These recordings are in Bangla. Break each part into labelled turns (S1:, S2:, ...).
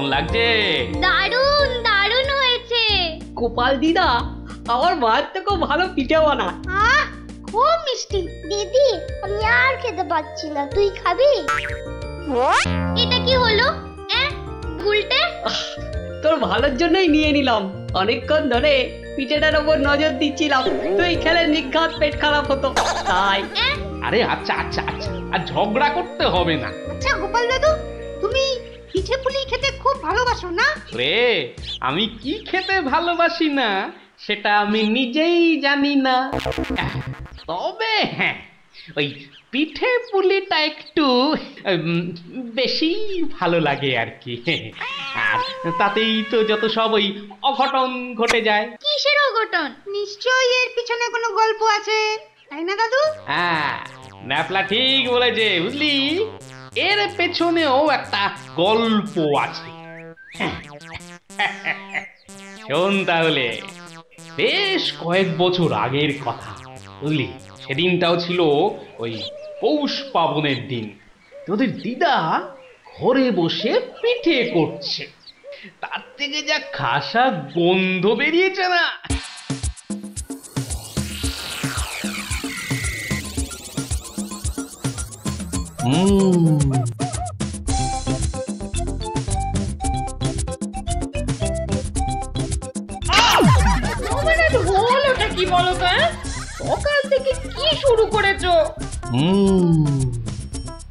S1: কেমন লাগছে?
S2: দারুণ দারুণ হয়েছে।
S3: গোপাল দিদা আমার মায়ের থেকে ভালো পিঠে বানায়।
S2: খুব মিষ্টি। দিদি আমি আর খেতে পাচ্ছি না, তুই খাবি? এটা কি হলো? উল্টে?
S3: তোর ভালোর জন্যই নিয়ে নিলাম। অনেকক্ষণ ধরে পিঠেটার উপর নজর দিচ্ছিলাম, তুই খেলে নিঘাত পেট খারাপ হতো তাই।
S1: আরে আচ্ছা আচ্ছা আচ্ছা, আর ঝগড়া করতে হবে না।
S4: আচ্ছা গোপাল দাদু, তুমি পিঠে পুলি খেতে খুব ভালোবাসো না?
S1: রে, আমি কি খেতে ভালোবাসি না সেটা আমি নিজেই জানি না, তবে হ্যাঁ, ওই পিঠে পুলিটা একটু বেশি ভালো লাগে আর কি। আর তাতেই তো যত সব ওই অঘটন ঘটে যায়।
S2: কিসের অঘটন?
S4: নিশ্চয়ই এর পিছনে কোনো গল্প আছে, তাই না দাদু?
S1: হ্যাঁ, ন্যাপলা ঠিক বলেছে, বুঝলি, এর পেছনেও একটা গল্প আছে। শোন তাহলে, বেশ কয়েক বছর আগের কথা, বুঝলি, সেদিনটাও ছিল ওই পৌষ পাবনের দিন। তোদের দিদা ঘরে বসে পিঠে করছে, তার থেকে যা খাসা গন্ধ বেরিয়েছে না।
S5: হলোটা কি বলো তো? সকাল থেকে কি শুরু করেছো?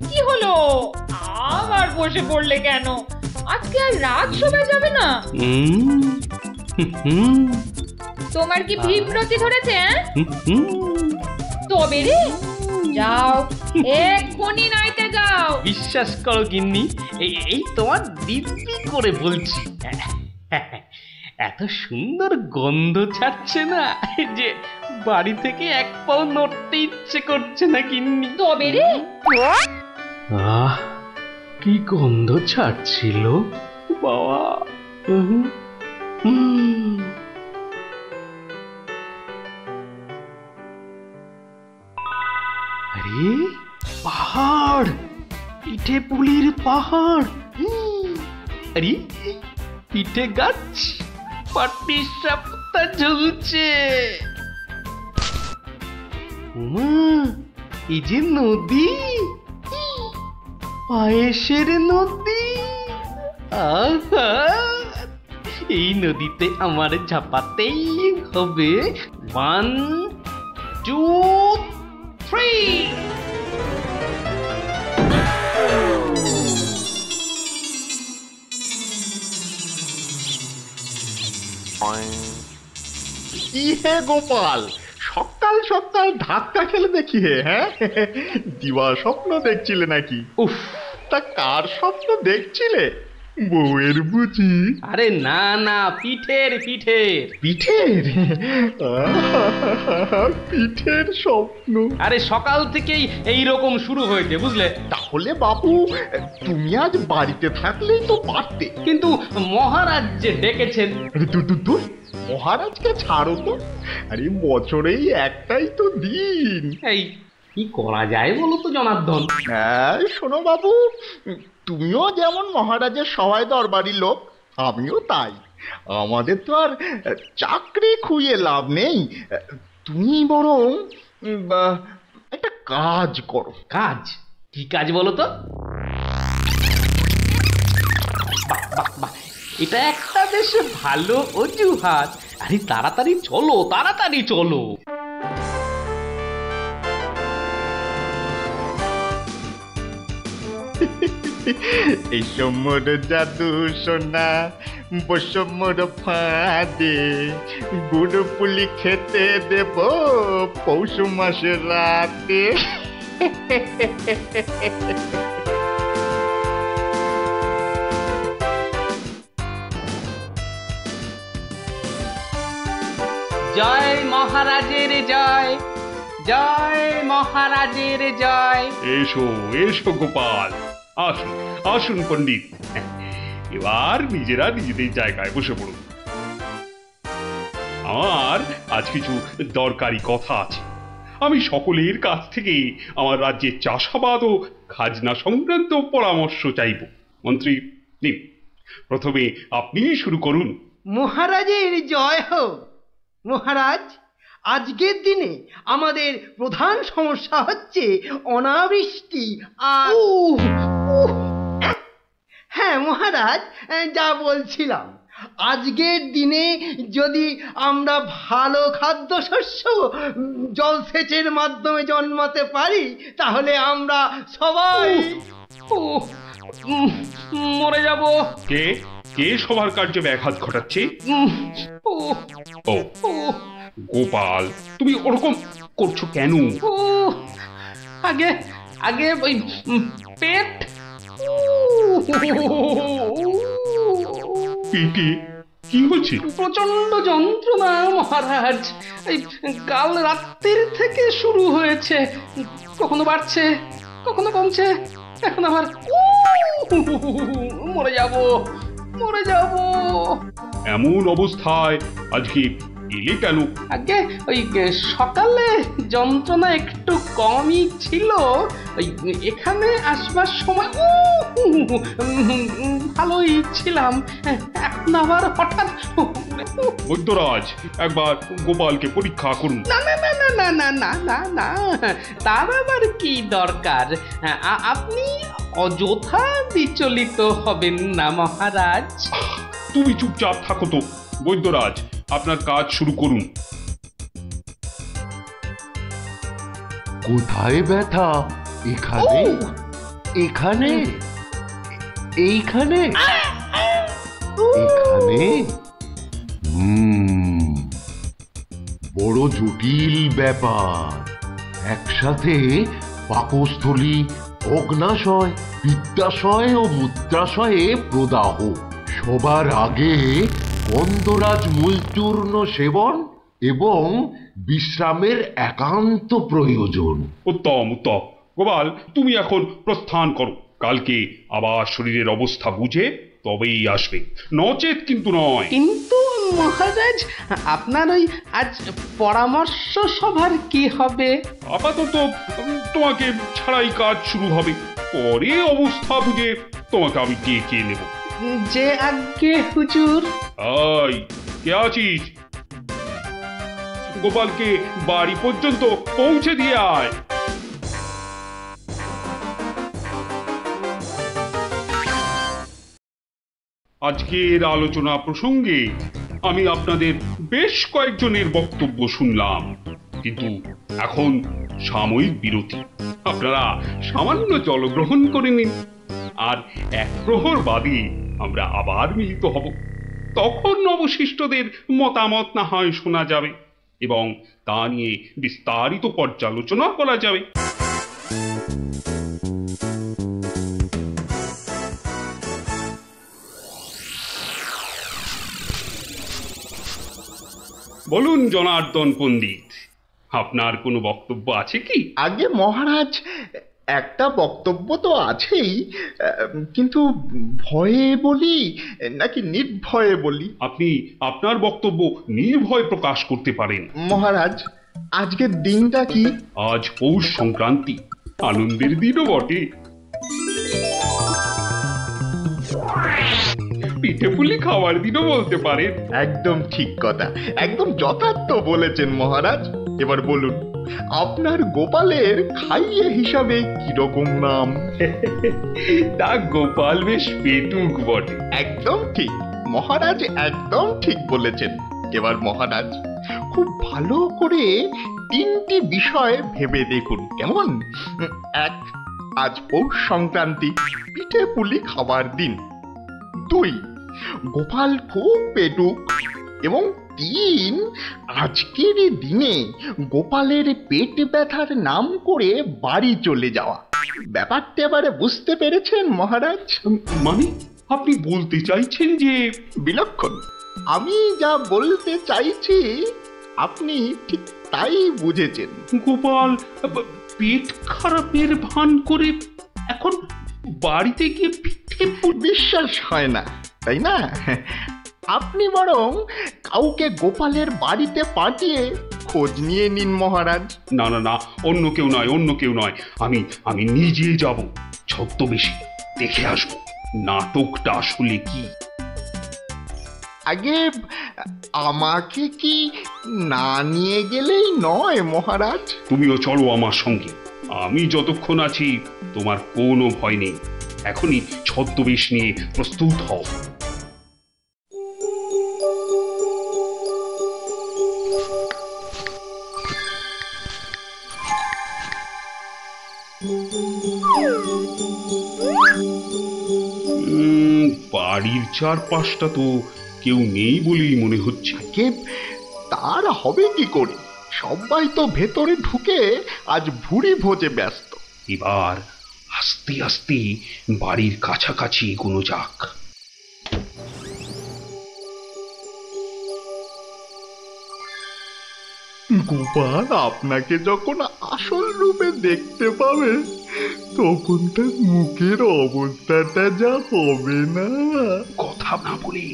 S5: কি হলো? আবার বসে পড়লে কেন? আজকে আর রাত শোভা যাবে না? তোমার কি বিভ্রতি ধরেছে? তবে রে, যাও এক্ষুনি নাইতে যাও।
S1: বিশ্বাস করো গিন্নি, এই তোমার দিব্যি করে বলছি, এত সুন্দর গন্ধ ছাড়ছে না যে বাড়ি থেকে এক পাও নড়তে ইচ্ছে করছে না গিন্নি।
S5: তবে রে,
S1: আহ, কি গন্ধ ছাড়ছিল বাবা। আরে পাহাড়, পিঠে পুলির পাহাড়। আরে পিঠে গাছ, পাটি সাপটা ঝুলছে। এই যে নদী, পায়েসের নদী। আহা, এই নদীতে আমার ঝাপাতেই হবে। 1 2 3।
S6: কি হে গোপাল, সকাল সকাল ধাক্কা খেলে দেখি হে? হ্যাঁ, দিবা স্বপ্ন দেখছিলে নাকি?
S1: উফ,
S6: তা কার স্বপ্ন দেখছিলে? বউয়ের বুঝি?
S1: আরে না না, পিঠের পিঠের
S6: পিঠের? পিঠের স্বপ্ন?
S1: আরে সকাল থেকেই এই রকম শুরু হয়েছে, বুঝলে।
S6: তাহলে বাবু তুমি আজ বাড়িতে থাকলেই তো পারতে।
S1: কিন্তু মহারাজ যে ডেকেছেন।
S6: আরে তুই মহারাজকে ছাড়ো তো, আরে বছরেই একটাই তো দিন।
S1: এই কি করা যায় বলো তো জনার্দন?
S6: হ্যাঁ শোনো বাবু, তুমিও যেমন মহারাজের সহায় দরবারি লোক, আমিও তাই। আমাদের তো আর চাকরি খুইয়ে লাভ নেই। তুমি বরং একটা কাজ করো।
S1: কাজ? কি কাজ বলো তো? এটা একটা বেশ ভালো অজুহাত। আরে তাড়াতাড়ি চলো, তাড়াতাড়ি চলো।
S6: এই মোর জাদু সোনা, বসো মোর ফাঁদে, গুড় পুলি খেতে দেব পৌষ মাসের রাতে।
S1: জয় মহারাজের জয়, জয় মহারাজের জয়।
S7: এসো এসো গোপাল, আসুন আসুন পণ্ডিত, এবার নিজেরা নিজেদের জায়গায় বসে পড়ুন। আমার আজ কিছু দরকারি কথা আছে। আমি সকলের কাছ থেকে আমার রাজ্যের চাষাবাদ ও খাজনা সংক্রান্ত পরামর্শ চাইব। মন্ত্রী নিন, প্রথমে আপনিই শুরু করুন।
S4: মহারাজের জয় হোক। মহারাজ, আজকের দিনে আমাদের প্রধান সমস্যা হচ্ছে অনাবৃষ্টি আর হ্যাঁ মহারাজ, যা বলছিলাম, আজকের দিনে যদি আমরা ভালো খাদ্যশস্য জলসেচের মাধ্যমে জন্মাতে পারি তাহলে আমরা সবাই
S1: মরে যাব।
S7: কে কে সবার কার্যে ব্যাঘাত ঘটাচ্ছে? ও গোপাল, তুমি ওরকম করছো কেন?
S1: আগে আগে ওই পেট।
S7: পেটে কি হচ্ছে?
S1: প্রচন্ড যন্ত্রণা মহারাজ। এই কাল রাত্রির থেকে শুরু হয়েছে, কখনো বাড়ছে কখনো কমছে, এখন আবার মরে যাব মরে যাব।
S7: এমন অবস্থায় আজকে এলে কেন?
S1: আগে ওই সকালে যন্ত্রণা একটু কমই ছিল, ওই এখানে আসবার সময় ভালোই ছিলাম, এখন আবার হঠাৎ।
S7: বৈদ্যরাজ, একবার গোপালকে পরীক্ষা করুন।
S1: না না না না না না না না না, তার আবার কি দরকার? আপনি অযথা বিচলিত হবেন না মহারাজ।
S7: তুমি চুপচাপ থাকো তো। বৈদ্যরাজ, আপনার কাজ শুরু করুন।
S8: কোথায় ব্যথা? এখানে? এখানে? এইখানে? এখানে? বড় জটিল ব্যাপার। একসাথে পাকস্থলী, অগ্নাশয়, পিত্তাশয় ও মূত্রাশয়ে প্রদাহ। সবার আগে গন্ধরাজ মূলচূর্ণ সেবন এবং বিশ্রামের একান্ত প্রয়োজন।
S7: উত্তম উত্তম। গোপাল, তুমি এখন প্রস্থান করো। কালকে আবার শরীরের অবস্থা বুঝে তবেই আসবে, নচেত কিন্তু নয়।
S1: কিন্তু মহারাজ, আপনার ওই আজ পরামর্শ সভার কি হবে?
S7: আপাতত তোমাকে ছাড়াই কাজ শুরু হবে, পরে অবস্থা বুঝে তোমাকে আমি কে নেব।
S1: যে আজ্ঞে হুজুর।
S7: আই, কে আছিস? গোপালকে বাড়ি পর্যন্ত পৌঁছে দিয়ে আয়। আজকের আলোচনা প্রসঙ্গে আমি আপনাদের বেশ কয়েকজনের বক্তব্য শুনলাম, কিন্তু এখন সাময়িক বিরতি। আপনারা সামান্য জলগ্রহণ করে নিন, আর এক প্রহর বাদে আমরা আবার মিলিত হব। তখন অবশিষ্টদের মতামত না হয় শোনা যাবে এবং তা নিয়ে বিস্তারিত পর্যালোচনা করা যাবে। বলুন জনার্দন পণ্ডিত, আপনার কোনো বক্তব্য আছে কি?
S6: আগে মহারাজ, একটা বক্তব্য তো আছেই, কিন্তু ভয়ে বলি নাকি নির্ভয়ে বলি?
S7: আপনি আপনার বক্তব্য নির্ভয় প্রকাশ করতে পারেন।
S6: মহারাজ, আজকের দিনটা কি?
S7: আজ পৌষ সংক্রান্তি, আনন্দের দিনও বটে। পিঠে পুলি খাওয়ার দিনও বলতে পারেন।
S6: একদম ঠিক কথা, একদম যথার্থ বলেছেন মহারাজ। এবার বলুন, আপনার গোপালের খাইয়ে হিসাবে কিরকম নাম?
S7: তা গোপাল বেশ পেটুক বটে।
S6: একদম ঠিক মহারাজ, একদম ঠিক বলেছেন। এবার মহারাজ খুব ভালো করে তিনটি বিষয় ভেবে দেখুন, কেমন? এক, আজ পৌষ সংক্রান্তি, পিঠে পুলি খাবার দিন। দুই, গোপাল খুব পেটুক। এবং তিন, আজকের দিনে গোপালের পেট ব্যথার নাম করে বাড়ি চলে যাওয়া। ব্যাপারটা এবারে বুঝতে পেরেছেন মহারাজ?
S7: মানে আপনি বলতে চাইছেন যে?
S6: বিলক্ষণ। আমি যা বলতে চাইছি আপনি ঠিক তাই বুঝেছেন।
S7: গোপাল পেট খারাপের ভান করে এখন বাড়িতে গিয়ে পিঠে
S6: বিশ্বাস হয় না, তাই না? আপনি বরং কাউকে গোপালের বাড়িতে পাঠিয়ে খোঁজ নিয়ে নিন মহারাজ।
S7: না না না, অন্য কেউ নয়, অন্য কেউ নয়, আমি নিজে যাব, ছদ্মবেশে দেখে আসবো। নাটকটা আসলে কি।
S6: আগে আমাকে কি না নিয়ে গেলেই নয় মহারাজ?
S7: তুমিও চলো আমার সঙ্গে। আমি যতক্ষণ আছি তোমার কোনো ভয় নেই। এখনই ছদ্মবেশ নিয়ে প্রস্তুত হও। বাড়ির চারপাশটা তো কেউ নেই বলেই মনে হচ্ছে।
S6: কে তার হবে কি করে? সবাই তো ভেতরে ঢুকে আজ ভুরি ভোজে ব্যস্ত।
S7: এবার আস্তে আস্তে বাড়ির কাছাকাছি এগোনো যাক।
S6: গোপাল আপনাকে যখন আসল রূপে দেখতে পাবে তখন তার মুখের অবস্থাটা যা হবে না।
S7: কথা না বলে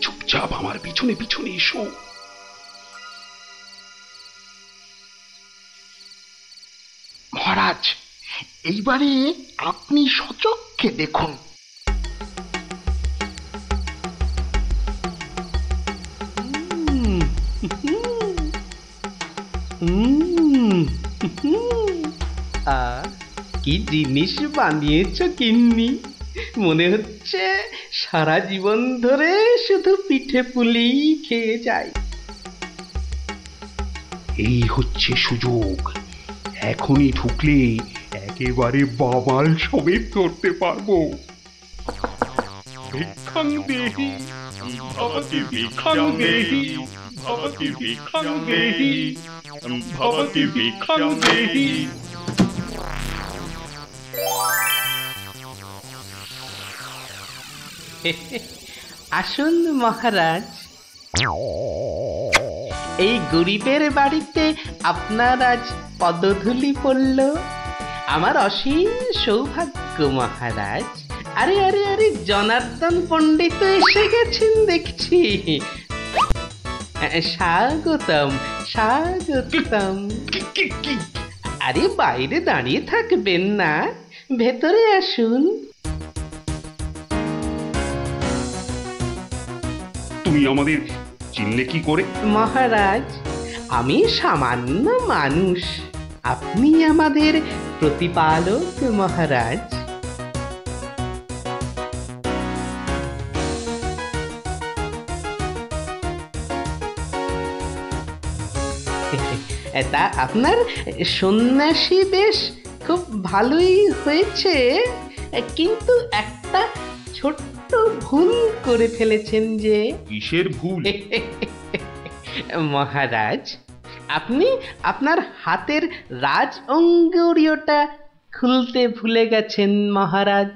S7: চুপচাপ আমার পিছনে পিছনে এসো।
S6: মহারাজ, এইবারে আপনি সচক্ষে দেখুন।
S1: কি জিনিস বানিয়েছ গিন্নি! মনে হচ্ছে সারা জীবন ধরে শুধু পিঠে পুলি খেয়ে যায়।
S7: এই হচ্ছে সুযোগ। এখনই ঢুকলে একেবারে বাবাল সমেত ধরতে পারবো। ভিক্ষাং দেহি ভবতি ভিক্ষাং দেহি ভবতি ভিক্ষাং দেহি ভবতি ভিক্ষাং দেহি।
S1: আসুন মহারাজ, এই গরিবের বাড়িতে আপনার আজ পদধূলি পড়ল। আমার অসীম সৌভাগ্য মহারাজ। আরে আরে আরে, জনার্দন পণ্ডিত এসে গেছেন দেখছি। স্বাগতম স্বাগতম। আরে বাইরে দাঁড়িয়ে থাকবেন না, ভেতরে আসুন।
S7: তুমি আমাদের চিনলে কি করে?
S1: মহারাজ, আমি সামান্য মানুষ, আপনি আমাদের প্রতিপালক মহারাজ। তা আপনার সন্ন্যাসী বেশ খুব ভালোই হয়েছে, কিন্তু একটা ছোট্ট ভুল করে ফেলেছেন। যে
S7: কিসের ভুল?
S1: মহারাজ, আপনি আপনার হাতের রাজ অঙ্গুরীয়টা খুলতে ভুলে গেছেন মহারাজ।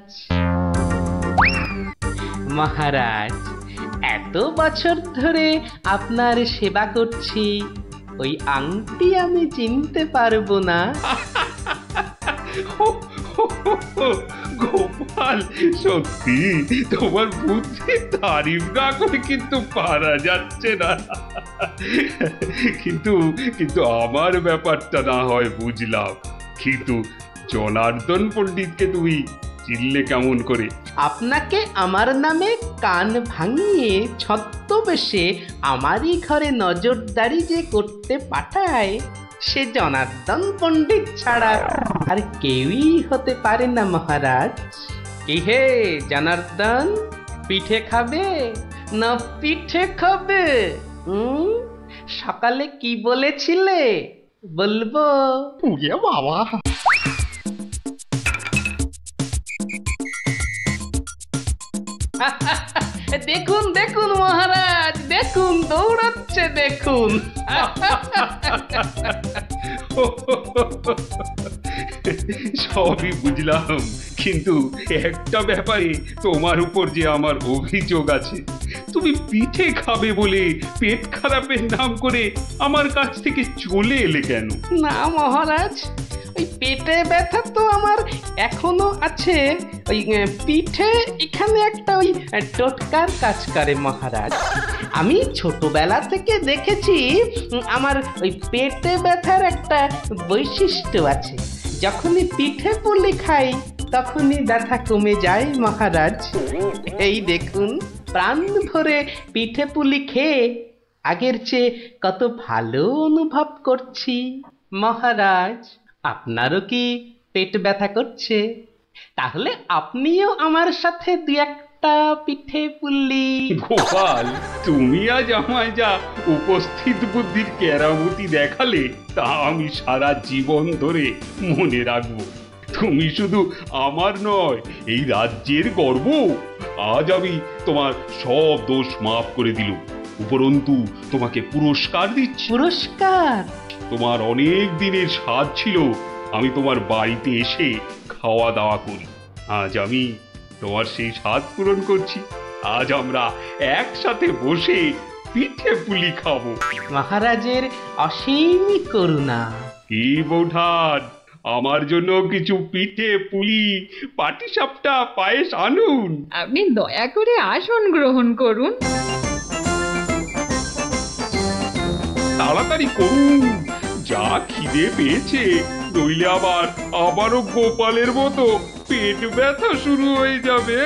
S1: মহারাজ, এত বছর ধরে আপনার সেবা করছি, ওই আংটি আমি চিনতে পারবো না?
S7: গোপাল, সত্যি তোমার বুদ্ধি তারিফ না করে কিন্তু পারা যাচ্ছে না। কিন্তু কিন্তু আমার ব্যাপারটা না হয় বুঝলাম, কিন্তু জনার্দন পণ্ডিতকে তুমি চিনলে কেমন করে?
S1: আপনাকে আমার নামে কান ভাঙিয়ে ছদ্মবেশে আমারই ঘরে নজরদারি যে করতে পাঠায়, সে জনার্দন পণ্ডিত ছাড়া আর কেউই হতে পারে না মহারাজ। কি হে জনার্দন, পিঠে খাবে না পিঠে খাবে? সকালে কি বলেছিলে বলবো?
S6: পুড়ে বাবা!
S1: দেখুন দেখুন মহারাজ, দেখুন দৌড়াচ্ছে, দেখুন।
S7: সবই বুঝলাম, কিন্তু একটা ব্যাপারে তোমার উপর যে আমার অভিযোগ আছে। তুমি পিঠে খাবে বলে পেট খারাপের নাম করে আমার কাছ থেকে চলে এলে কেন?
S1: না মহারাজ, ওই পেটে ব্যথা তো আমার এখনো আছে। ওই পিঠে এখানে একটা ওই টোটকার কাজ করে মহারাজ। আমি ছোটবেলা থেকে দেখেছি আমার ওই পেটে ব্যথার একটা বৈশিষ্ট্য আছে। যখনই পিঠে পুলি খাই তখনই ব্যথা কমে যায় মহারাজ। এই দেখুন, প্রাণ ভরে পিঠে পুলি খেয়ে আগের চেয়ে কত ভালো অনুভব করছি। মহারাজ, আপনারও কি পেট ব্যথা করছে? তাহলে আপনিও আমার সাথে দু একটা পিঠে পুলি।
S7: গোপাল, তুমি আজ আমায় যা উপস্থিত বুদ্ধির কেরামতি দেখালে তা আমি সারা জীবন ধরে মনে রাখবো। তুমি শুধু আমার নয়, এই রাজ্যের গর্ব। আজ আমি তোমার সব দোষ মাফ করে দিলুম, উপরন্তু তোমাকে পুরস্কার দিচ্ছি।
S1: পুরস্কার?
S7: তোমার অনেক দিনের স্বাদ ছিল আমি তোমার বাড়িতে এসে খাওয়া দাওয়া করি। আজ আমি তোমার সেই স্বাদ পূরণ করছি। আজ আমরা একসাথে বসে পিঠে পুলি খাবো।
S1: মহারাজের অসীম করুণা।
S7: কি বৌঠান, আমার জন্য কিছু পিঠে পুলি পাটিসাপটা পায়েস আনুন।
S5: আপনি দয়া করে আসন গ্রহণ করুন।
S7: তাড়াতাড়ি করুন, যা খিদে পেয়েছে, নইলে আবারও গোপালের মতো পেট ব্যথা শুরু হয়ে যাবে।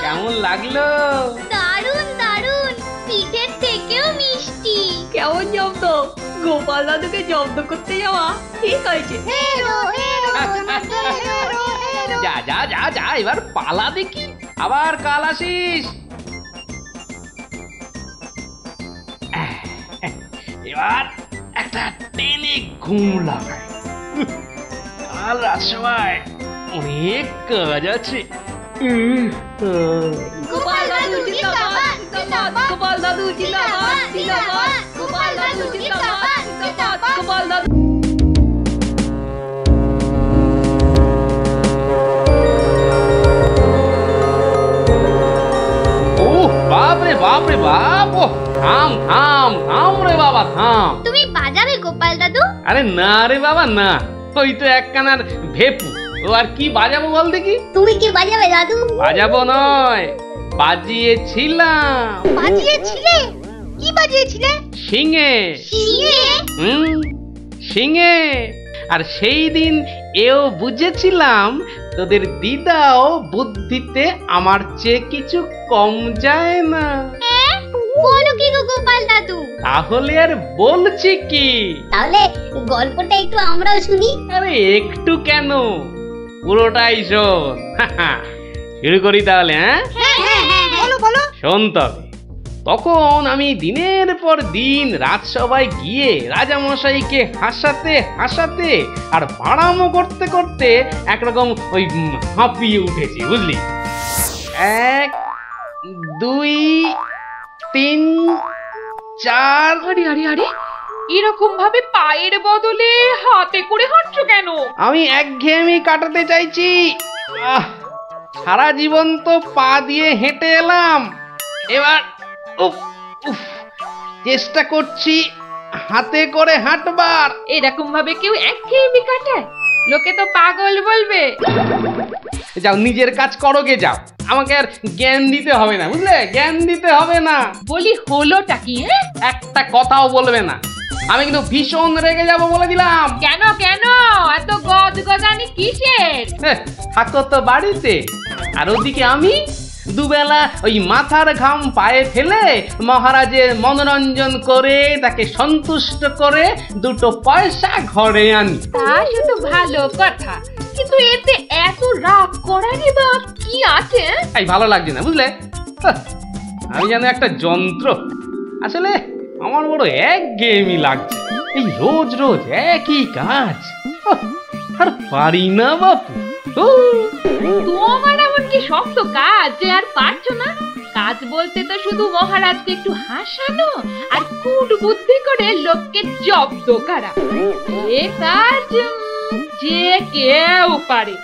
S1: কেমন লাগলো?
S2: দারুণ দারুণ, পিঠের থেকেও মিষ্টি।
S3: কেমন জব্দ? গোপাল দাদুকে জব্দ করতে যাওয়া ঠিক হয়েছে।
S2: হেরো হেরো হেরো হেরো।
S1: যা যা যা যা, এবার পালা দেখি, আবার কাল আসিস। এবার একটা টেনে ঘুম লাগায়। কাল রাজসভায় অনেক কাজ আছে।
S2: গোপাল দাদু জিন্দাবাদ জিন্দাবাদ,
S3: গোপাল দাদু জিন্দাবাদ জিন্দাবাদ,
S2: গোপাল দাদু জিন্দাবাদ জিন্দাবাদ।
S3: গোপাল দাদু।
S1: ও বাপ রে বাপ রে বাপ! ও থাম থাম থাম রে বাবা, থাম।
S2: তুমি বাজাবে গোপাল দাদু?
S1: আরে না রে বাবা না, ওই তো একখানার ভেপু, ও আর কি বাজাবো বল দেখি।
S2: তুমি কি বাজাবে দাদু?
S1: বাজাবো নয়, বাজিয়েছিলাম।
S2: বাজিয়েছিলে? কি বাজিয়েছিলে?
S1: শিঙে।
S2: শিঙে?
S1: শিঙে। আর সেই দিন এও বুঝেছিলাম তোদের দিদাও বুদ্ধিতে আমার চেয়ে কিছু কম যায় না।
S2: বলো কি গো গোপাল দাদু?
S1: তাহলে আর বলছি কি,
S2: তাহলে গল্পটা একটু আমরাও শুনি।
S1: আরে একটু কেন, পুরোটাই শোন। শুরু করি তাহলে। হ্যাঁ,
S4: বলো বলো।
S1: শোন তবে। তখন আমি দিনের পর দিন রাজসভায় গিয়ে রাজামশাইকে হাসাতে হাসাতে আর বাড়ামো করতে করতে একরকম ওই হাঁপিয়ে উঠেছি, বুঝলি। 1 2 3 4।
S5: আরে আরে আরে, এরকম ভাবে পায়ের বদলে হাতে করে হাঁটছো কেন?
S1: আমি একঘেয়েমি কাটাতে চাইছি। সারা জীবন তো পা দিয়ে হেঁটে এলাম, এবার উফ উফ চেষ্টা করছি হাতে করে হাঁটবার।
S5: এরকম ভাবে কেউ একঘেয়েমি কাটায়? লোকে তো পাগল বলবে।
S1: যাও, নিজের কাজ করো গে, যাও। আমাকে আর জ্ঞান দিতে হবে না, বুঝলে, জ্ঞান দিতে হবে না।
S5: বলি হলোটা কি?
S1: একটা কথাও বলবে না, আমি কিন্তু ভীষণ রেগে যাব বলে দিলাম।
S5: কেন কেন এত গজগজানি কিসের?
S1: থাকো তো বাড়িতে, আর ওদিকে আমি দুবেলা ওই মাথার ঘাম পায়ে ফেলে মহারাজের মনোরঞ্জন করে তাকে সন্তুষ্ট করে 2 পয়সা ঘরে আনি।
S5: তা শুধু ভালো কথা, কিন্তু এতে এত রাগ করারই বা কি আছে?
S1: এই ভালো লাগছে না, বুঝলে। আমি যেন একটা যন্ত্র। আসলে আমার বড় একঘেয়েমি লাগছে, এই রোজ রোজ একই কাজ। আর পারি না বাপু।
S5: তোমার এমন কি শক্ত কাজ যে আর পারছো না? কাজ বলতে তো শুধু মহারাজকে একটু হাসানো আর কুট বুদ্ধি করে লোককে জব্দ করা। এ কাজ যে কেউ পারে,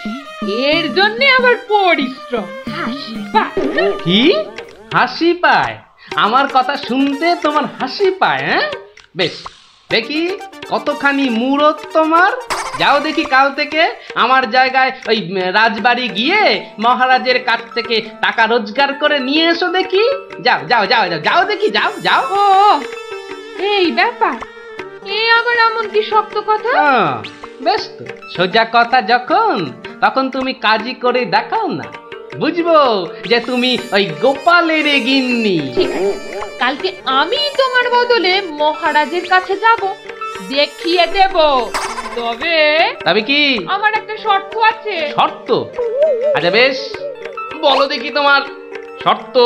S5: এর জন্য আবার পরিশ্রম। হাসি পায়।
S1: কি হাসি পায়? আমার কথা শুনতে তোমার হাসি পায়? হ্যাঁ, বেশ, দেখি কতখানি মূরত তোমার। যাও দেখি কাল থেকে আমার জায়গায় ওই রাজবাড়ি গিয়ে মহারাজের কাছ থেকে টাকা রোজগার করে নিয়ে এসো দেখি। যাও যাও যাও যাও যাও দেখি, যাও যাও।
S5: ও এই ব্যাপার, এ আবার এমন কি শক্ত কথা?
S1: বেশ তো, সোজা কথা যখন তখন তুমি কাজই করে দেখাও না, বুঝবো যে তুমি ওই গোপালের গিন্নি।
S5: ঠিক আছে, কালকে আমি তোমার বদলে মহারাজের কাছে যাব, দেখিয়ে দেব। তবে
S1: কি
S5: আমার একটা শর্ত আছে।
S1: শর্ত? আচ্ছা বেশ, বলো দেখি তোমার শর্ত।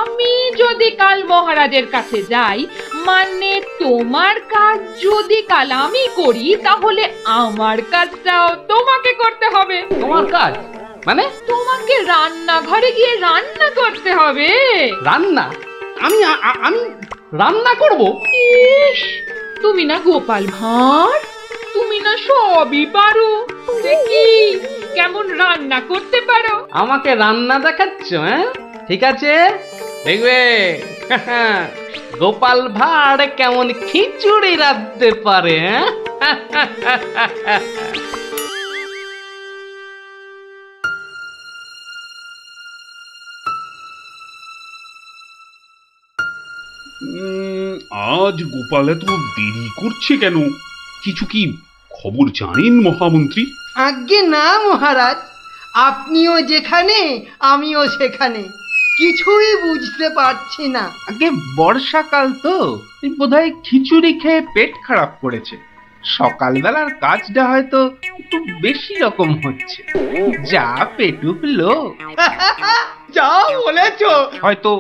S5: আমি যদি কাল মহারাজের কাছে যাই, মানে তোমার কাজ যদি কাল আমি করি, তাহলে আমার কাজটাও তোমাকে করতে হবে।
S1: তোমার কাজ মানে?
S5: তোমাকে রান্নাঘরে গিয়ে রান্না করতে হবে।
S1: রান্না? আমি আমি রান্না করব?
S5: ইস, তুমি না গোপাল ভাঁড়, তুমি না সবই পারো। দেখি কেমন রান্না করতে পারো।
S1: আমাকে রান্না দেখাচ্ছ? হ্যাঁ, ঠিক আছে, দেখবে গোপাল ভাঁড় কেমন খিচুড়ি রাঁধতে পারে।
S7: আজ গোপাল এত দেরি করছে কেন? কিছু কি খবর জানেন মহামন্ত্রী?
S4: আজ্ঞে না মহারাজ, আপনিও যেখানে আমিও সেখানে, কিছুই বুঝতে পারছি না।
S9: আগে বর্ষাকাল তো, বোধহয় খিচুড়ি খেয়ে পেট খারাপ করেছে। সকালবেলার কাজটা হয়তো একটু বেশি রকম হচ্ছে, যা পেটুক লোক।
S4: যা বলেছো।
S9: হয়তো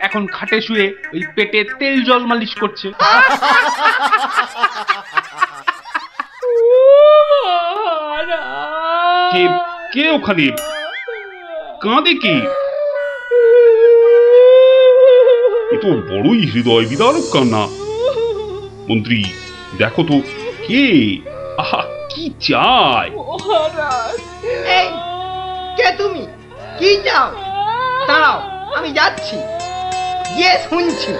S9: এখন খাটে শুয়ে ওই পেটে তেল জল মালিশ করছে।
S7: কে ওখানে কাঁদে? কে? এ তো বড়ই হৃদয় বিদারক কান্না। মন্ত্রী, দেখো তো কে? আহা, কি চায়?
S4: এই, কে তুমি? কি চাও? দাঁড়াও, আমি যাচ্ছি, গিয়ে শুনছি।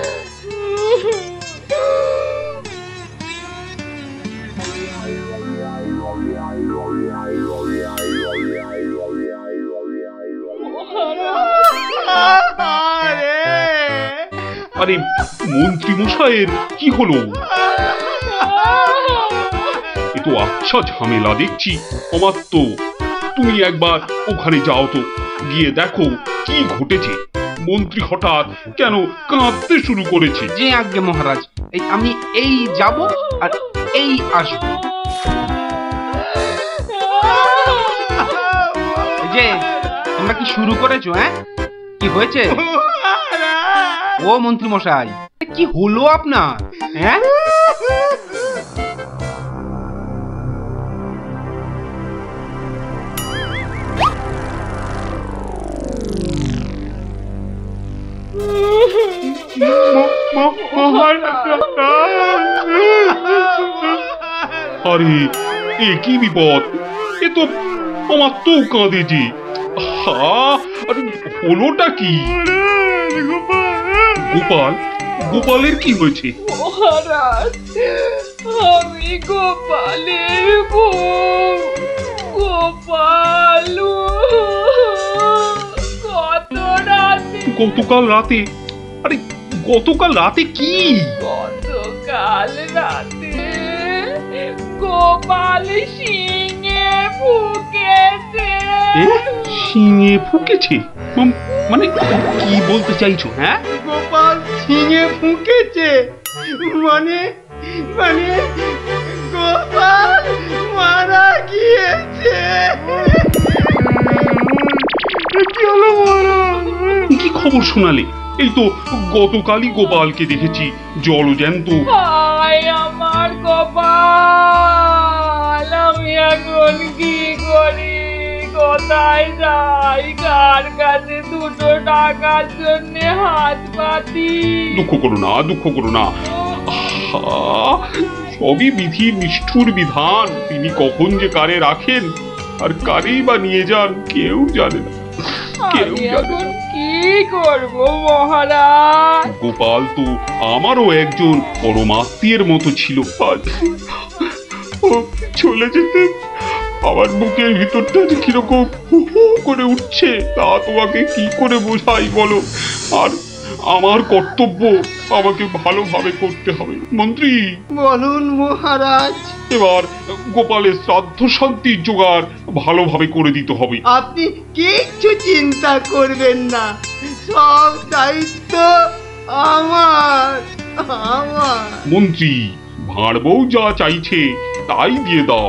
S7: আরে মন্ত্রী মশাইয়ের কি হলো? এ তো আচ্ছা ঝামেলা দেখছি। অমাত্য, তুমি একবার ওখানে যাও তো, গিয়ে দেখো কি ঘটেছে। মন্ত্রী হঠাৎ কেন কাঁদতে শুরু করেছে?
S9: যে আজ্ঞে মহারাজ, আমি এই যাব আর এই আসবো। যে তোমরা কি শুরু করেছো? হ্যাঁ, কি হয়েছে? ও মন্ত্রী মশাই, কি হলো আপনার? হ্যাঁ,
S7: আরে এ কি বিপদ! এ তো আমার তো কাঁদে যে। আরে হলোটা কি? গোপাল, গোপালের কি হয়েছে?
S5: মহারাজ, আমি গোপালের বউ। গোপাল
S7: গতকাল রাতে? আরে গতকাল রাতে কি?
S5: গতকাল রাতে গোপাল শিঙে ফুকেছে।
S7: শিঙে ফুকেছে? মানে কি বলতে চাইছো? হ্যাঁ,
S4: গোপাল শিঙে ফুকেছে মানে মানে গোপাল মারা গিয়েছে।
S7: কি খবর শোনালে? এই তো গতকালই গোপালকে দেখেছি জলজ্যান্ত।
S5: হায় আমার গোপাল, আমি এখন কি করি? কোথায় যাই? কার কাছে দুটো টাকার জন্য হাত পাতি?
S7: দুঃখ করো না, দুঃখ করো না। সবই বিধির নিষ্ঠুর বিধান। তিনি কখন যে কারে রাখেন আর কারেই বা নিয়ে যান কেউ জানে না, কেউ জানে না।
S5: কি করব মহারাজ?
S7: গোপাল তো আমারও একজন পরমাত্মীয়ের মতো ছিল। ও চলে যেতে আমার বুকের ভিতরটা যে কিরকম হু হু করে উঠছে, তা তোমাকে কি করে বোঝাই বলো। আর আমার কর্তব্য আমাকে ভালোভাবে করতে হবে। মন্ত্রী,
S10: বলুন মহারাজ।
S7: এবার গোপালের শ্রাদ্ধ শান্তির জোগাড় ভালোভাবে করে দিতে হবে।
S10: আপনি কিচ্ছু চিন্তা করবেন না, সব দায়িত্ব আমার।
S7: মন্ত্রী, ভাঁড় বউ যা চাইছে তাই দিয়ে দাও,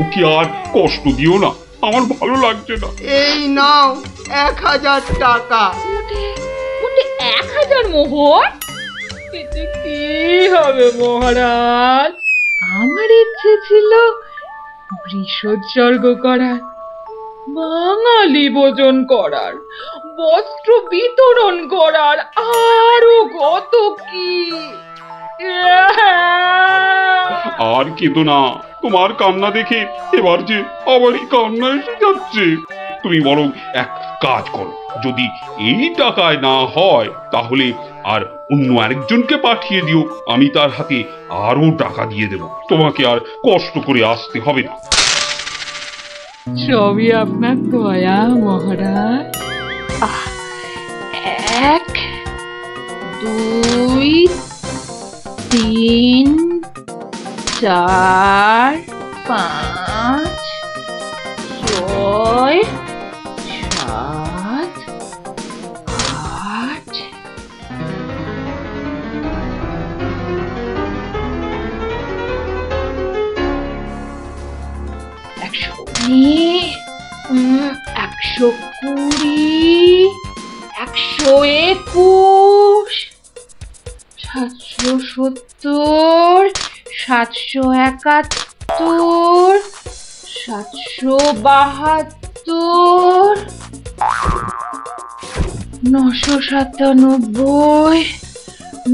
S7: ওকে আর কষ্ট দিও না, আমার ভালো লাগছে না।
S10: এই নাও 1000 টাকা।
S5: ওটা 1000 মোহর? এতে কি হবে মহারাজ? আমার ইচ্ছে ছিল বৃষোৎসর্গ করার, বাঙালি ভোজন করার, বস্ত্র বিতরণ করার, আরো কত কি।
S7: আর কেঁদো না, তোমার কান্না দেখে এবার যে আমারই কান্না এসে যাচ্ছে। তুমি বরং এক কাজ করো, যদি এই টাকায় না হয় তাহলে আর অন্য আরেকজনকে পাঠিয়ে দিও, আমি তার হাতে আরো টাকা দিয়ে দেব, তোমাকে আর কষ্ট করে আসতে হবে না।
S5: সবই আপনার দয়া মহারাজ। 1 2 3 4 5 6 7 8 120 120 121 770 771 772 997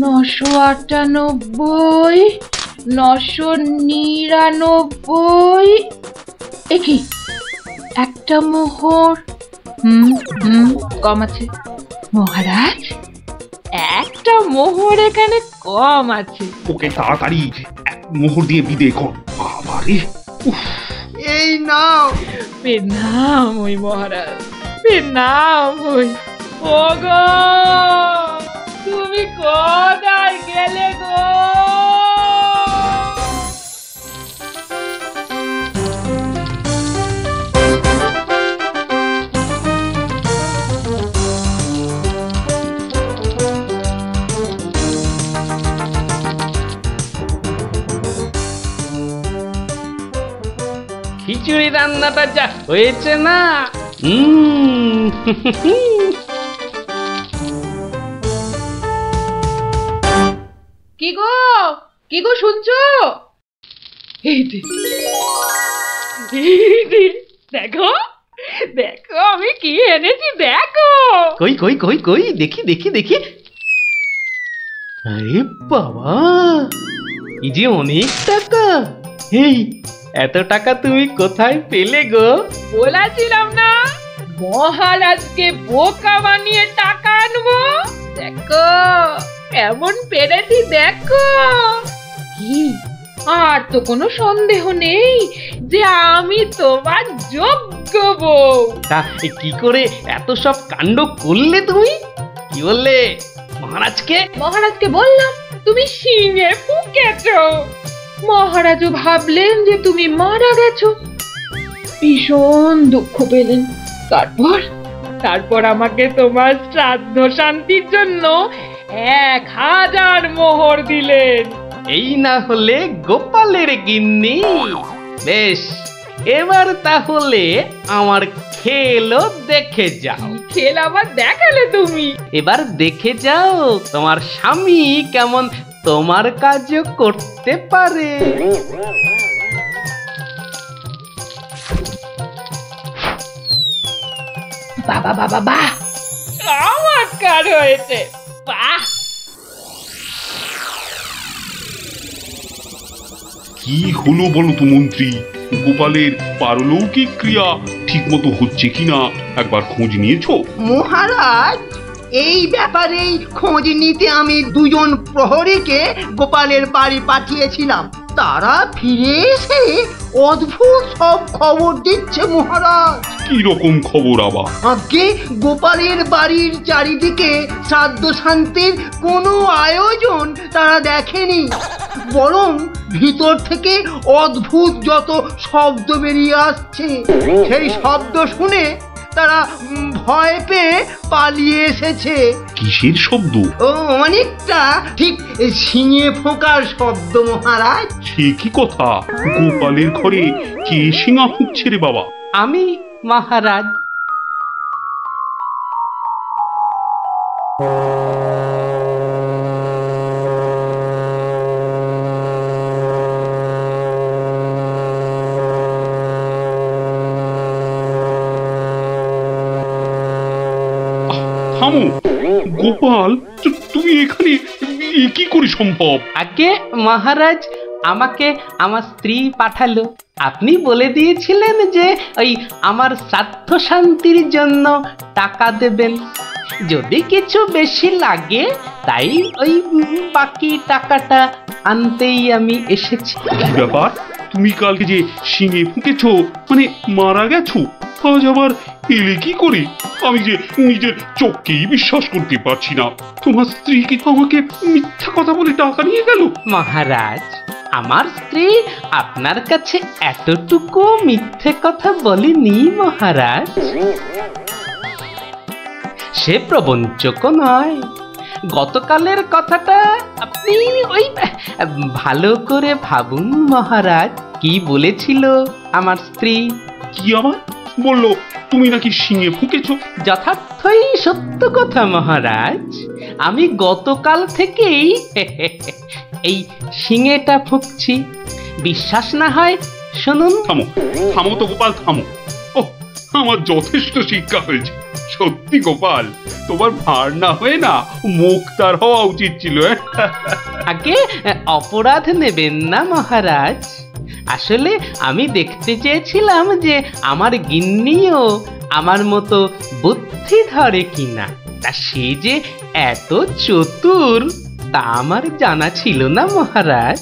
S5: 998 999। একি একটা মোহর? কম আছে মহারাজ, একটা মোহর এখানে কম আছে।
S7: ওকে তাড়াতাড়ি এক মোহর দিয়ে বিদায় কর। বাবারে,
S10: এই নাও।
S5: প্রণাম ওই মহারাজ, প্রণাম ওই। ওগো, তুমি কোথায় গেলে গো?
S1: খিচুড়ি রান্নাটা যা হয়েছে না,
S5: কি গো, কি গো শুনছো? দেখো দেখো আমি কি এনেছি, দেখো।
S1: কই কই কই কই, দেখি দেখি দেখি। আরে বাবা, এই যে অনেক টাকা। এই এত টাকা তুমি কোথায় পেলে গো?
S5: বলেছিলাম না মহারাজকে বোকা বানিয়ে টাকা আনবো। দেখো এমন পেরেছি, দেখো। কি আর তো কোনো সন্দেহ নেই যে আমি তোমার যোগ্য বউ।
S1: তা কি করে এত সব কাণ্ড করলে তুমি? কি বললে মহারাজকে?
S5: মহারাজকে বললাম তুমি শিঙে ফুঁকেছো। মহারাজও ভাবলেন যে তুমি মারা গেছো, ভীষণ দুঃখ পেলেন। তারপর আমাকে তোমার শ্রাদ্ধ শান্তির জন্য 1000 মোহর দিলেন।
S1: এই না হলে গোপালের গিন্নি। বেশ, এবার তাহলে আমার খেলও দেখে যাও।
S5: খেল আবার দেখালে তুমি?
S1: এবার দেখে যাও তোমার স্বামী কেমন তোমার কাজও করতে পারে।
S5: বাবা বাবা বাহ, চমৎকার হয়েছে, বাহ।
S7: কি হলো বলো তো মন্ত্রী, গোপালের পারলৌকিক ক্রিয়া ঠিক মতো হচ্ছে কিনা একবার খোঁজ নিয়েছো?
S10: মহারাজ, এই ব্যাপারেই খোঁজ নিতে আমি দুজন প্রহরীকে গোপালের বাড়ি পাঠিয়েছিলাম। তারা ফিরে এসে অদ্ভুত সব খবর দিচ্ছে মহারাজ।
S7: কি রকম খবর আবার?
S10: আগে গোপালের বাড়ির চারিদিকে শ্রাদ্ধ শান্তির কোনো আয়োজন তারা দেখেনি, বরং ভিতর থেকে অদ্ভুত যত শব্দ বেরিয়ে আসছে, সেই শব্দ শুনে তারা ভয় পেয়ে পালিয়ে এসেছে।
S7: কিসের শব্দ?
S10: ও অনেকটা ঠিক শিঙে ফোঁকার শব্দ মহারাজ।
S7: সে কি কথা? গোপালের ঘরে কে শিঙা ফুঁকছে রে বাবা?
S1: আমি মহারাজ।
S7: থামো গোপাল, তুমি এখানে কি করে সম্ভব?
S1: আগে মহারাজ, আমাকে আমার স্ত্রী পাঠালো। আপনি বলে দিয়েছিলেন যে ওই আমার শ্রাদ্ধ শান্তির জন্য টাকা দেবেন, যদি কিছু বেশি লাগে তাই ওই বাকি টাকাটা আনতেই আমি এসেছি।
S7: কি ব্যাপার? তুমি কালকে যে শিঙে ফুঁকেছো, মানে মারা গেছো, আজ আবার এলে কি করে? আমি যে নিজের চোখকেই বিশ্বাস করতে পারছি না। তোমার স্ত্রী কি আমাকে মিথ্যা কথা বলে টাকা নিয়ে গেল?
S1: মহারাজ, আমার স্ত্রী আপনার কাছে এতটুকু মিথ্যে কথা বলেনি মহারাজ। সে প্রবঞ্চক নয়। গতকালের কথাটা আপনি ওই ভালো করে ভাবুন মহারাজ, কি বলেছিল আমার স্ত্রী।
S7: কি আবার বললো? তুমি নাকি শিঙে ফুঁকেছো?
S1: যথার্থই সত্য কথা মহারাজ। আমি গতকাল থেকেই এই শিঙেটা ফুঁকছি। বিশ্বাস না হয় শুনুন।
S7: থামো থামো তো গোপাল, থামো। ও, আমার যথেষ্ট শিক্ষা হয়েছে। সত্যি গোপাল, তোমার ভার না হয়ে না মুক্তার হওয়া উচিত ছিল।
S1: আগে অপরাধ নেবেন না মহারাজ। আসলে আমি দেখতে চেয়েছিলাম যে আমার গিন্নিও আমার মতো বুদ্ধি ধরে কিনা। তা সে যে এত চতুর তা আমার জানা ছিল না মহারাজ।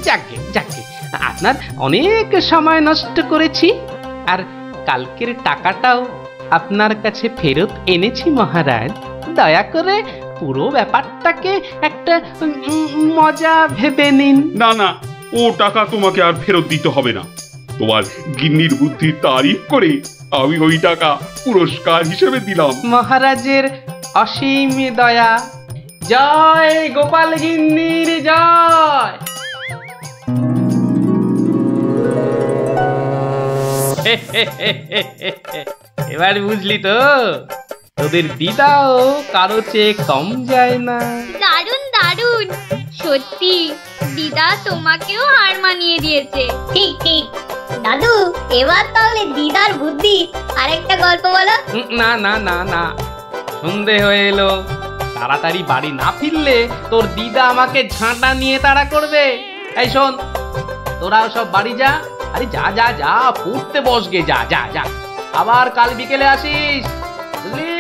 S1: যাকে যাকে, আপনার অনেক সময় নষ্ট করেছি, আর কালকের টাকাটাও আপনার কাছে ফেরত এনেছি মহারাজ। দয়া করে পুরো ব্যাপারটাকে একটা মজা ভেবে নিন।
S7: না না, ও টাকা তোমাকে আর ফেরত দিতে হবে না। তোমার গিন্নির বুদ্ধির তারিফ করে আমি ওই টাকা পুরস্কার হিসেবে দিলাম।
S1: মহারাজের অসীম দয়া। জয় গোপাল গিন্নির জয়। এবার বুঝলি তো, তোদের দিদাও কারো চেয়ে কম যায় না।
S2: দারুণ দারুণ, সত্যি দিদা তোমাকেও হার মানিয়ে দিয়েছে। ঠিক ঠিক দাদু, এবার তাহলে দিদার বুদ্ধি আরেকটা গল্প বলো।
S1: না না না না, সন্ধে হয়ে এলো। তাড়াতাড়ি বাড়ি না ফিরলে তোর দিদা আমাকে ঝাঁটা নিয়ে তাড়া করবে। এই শোন, তোরাও সব বাড়ি যা। আরে যা যা যা, পড়তে বসগে, যা যা যা। আবার কাল বিকেলে আসিস, বুঝলি?